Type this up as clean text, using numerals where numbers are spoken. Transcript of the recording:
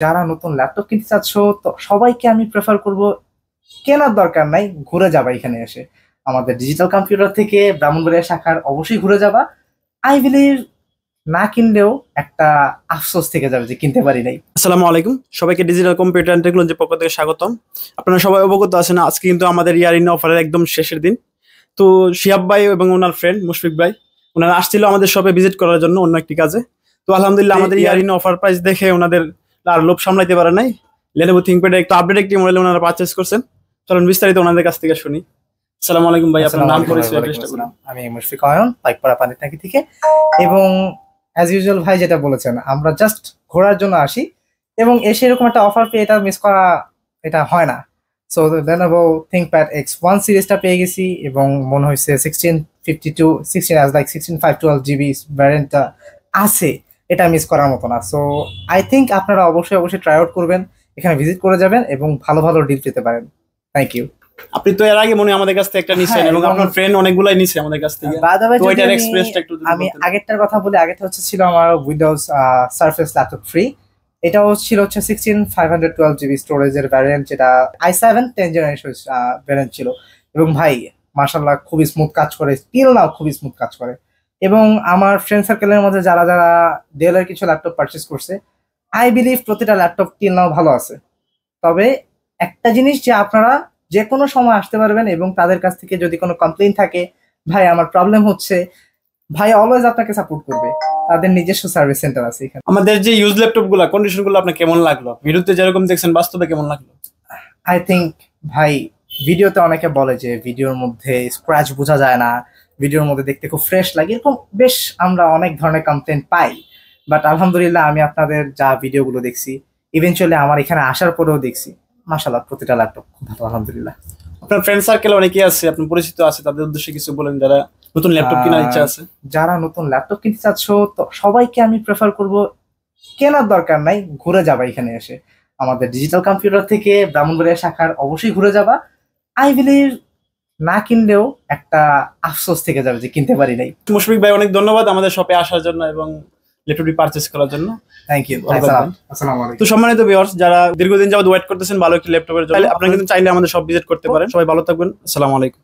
যারা নতুন ল্যাপটপ কিনতে চাচ্ছ, তো সবাইকে আমি প্রেফার করব কেনার দরকার নাই, ঘুরে যাবা এখানে এসে আমাদের ডিজিটাল কম্পিউটার থেকে ব্রাহ্মণবাড়িয়া শাখার অবশ্যই ঘুরে যাবা। আই বিলিভ না কিনলেও একটা আফসোস থেকে যাবে যে কিনতে পারি নাই। আসসালামু আলাইকুম, সবাইকে ডিজিটাল কম্পিউটার অ্যান্ড টেকনোলজির পক্ষ থেকে স্বাগতম। আপনারা সবাই অবগত আছেন, আজকে কিন্তু আমাদের ইয়ার ইন অফারের একদম শেষের দিন। তো শিহাব ভাই এবং ওনার ফ্রেন্ড মুশফিক ভাই, ওনারা আসছিল আমাদের শপে ভিজিট করার জন্য অন্য একটি কাজে। তো আলহামদুলিল্লাহ আমাদের ইয়ার ইন অফার প্রাইস দেখে ওনাদের আর লোভ সামলাইতে পারে নাই। লেনোভো থিংকপ্যাডের একটু আপডেট একটি মডেল ওনারা পারচেস করছেন। চলুন বিস্তারিত ওনাদের কাছ থেকে শুনি। আসসালামু আলাইকুম ভাই, আপনার নাম পরিচয় চেষ্টা করুন। আমি মুশফিক অয়ন, পাইকপাড়া পানির ট্যাঙ্কি থেকে। এবং অ্যাজ ইউজুয়াল ভাই যেটা বলেছেন, আমরা জাস্ট ঘোরার জন্য আসি এবং এসে এরকম একটা অফার পেয়ে এটা মিস করা এটা হয় না। সো Lenovo ThinkPad X1 সিরিজটা পেয়ে গেছি এবং মনে হয়েছে 1652 16 as like 16512 GB ভ্যারিয়েন্টটা আছে, এটা মিস করার মতো না। সো আই থিঙ্ক আপনারা অবশ্যই ট্রাই আউট করবেন, এখানে ভিজিট করে যাবেন এবং ভালো ভালো ডিল পেতে পারেন। Thank you. আপনি তো এর আগে মনে হয় আমাদের কাছ থেকে একটা নিছেন এবং আপনার ফ্রেন্ড অনেকগুলাই নিছে আমাদের কাছ থেকে। তো এটার এক্সপ্রেসটা একটু আমি আগেরটার কথা বলি। আগেরটা ছিল আমার উইন্ডোজ সারফেস ল্যাপটপ ফ্রি। এটাও ছিল 16512 GB স্টোরেজের ভ্যারিয়েন্ট, যেটা i7 10 জেনারেশন ভ্যারিয়েন্ট ছিল। এবং ভাই মাশাআল্লাহ খুবই স্মুথ কাজ করে, স্টিল নাও খুবই স্মুথ কাজ করে। এবং আমার ফ্রেন্ড সার্কেলের মধ্যে যারা যারা ডেলের কিছু ল্যাপটপ পারচেস করছে, আই বিলিভ প্রতিটা ল্যাপটপ টিল নাও ভালো আছে। তবে একটা জিনিস, যে আপনারা যে কোনো সময় আসতে পারবেন এবং তাদের কাছ থেকে যদি কোনো কমপ্লেইন থাকে, ভাই আমার প্রবলেম হচ্ছে, ভাই অলওয়েজ আপনাকে সাপোর্ট করবে। তাদের নিজস্ব সার্ভিস সেন্টার আছে এখানে। আমাদের যে ইউজ ল্যাপটপ গুলা কন্ডিশন গুলো আপনার কেমন লাগলো? ভিডিওতে যেরকম দেখছেন বাস্তবে কেমন লাগলো? আই থিঙ্ক ভাই ভিডিওতে অনেকে বলে যে ভিডিওর মধ্যে স্ক্র্যাচ বোঝা যায় না, ভিডিওর মধ্যে দেখতে খুব ফ্রেশ লাগে, এরকম বেশ আমরা অনেক ধরনের কমপ্লেন পাই। বাট আলহামদুলিল্লাহ আমি আপনাদের যা ভিডিওগুলো দেখছি, ইভেনচুয়ালি আমার এখানে আসার পরেও দেখছি, মাশাআল্লাহ প্রতিটা ল্যাপটপ খুব ভালো আলহামদুলিল্লাহ। আপনার ফ্রেন্ড সার্কেল অনেকে আছে, আপনার পরিচিত আছে, তাদের উদ্দেশ্যে কিছু বলেন যারা নতুন ল্যাপটপ কেনার ইচ্ছা আছে। যারা নতুন ল্যাপটপ কিনতে চাচ্ছ, তো সবাইকে আমি প্রেফার করব কেনার দরকার নাই, ঘুরে যাবা এখানে এসে আমাদের ডিজিটাল কম্পিউটার থেকে ব্রাহ্মণবাড়িয়া শাখার অবশ্যই ঘুরে যাবা। আই বিলিভ না কিনলেও একটা আফসোস থেকে যাবে যে কিনতে পারি নাই। মুশফিক ভাই অনেক ধন্যবাদ আমাদের শপে আসার জন্য এবং ল্যাপটপটি পারচেজ করার জন্য। Thank you. আসসালামু আলাইকুম। তো সম্মানিত ভিউয়ার্স, যারা দীর্ঘদিন যাবত ওয়েট করতেছেন ভালো একটি ল্যাপটপের জন্য, আপনারা কিন্তু চাইলে আমাদের শপ ভিজিট করতে পারেন। সবাই ভালো থাকবেন। আসসালামু আলাইকুম।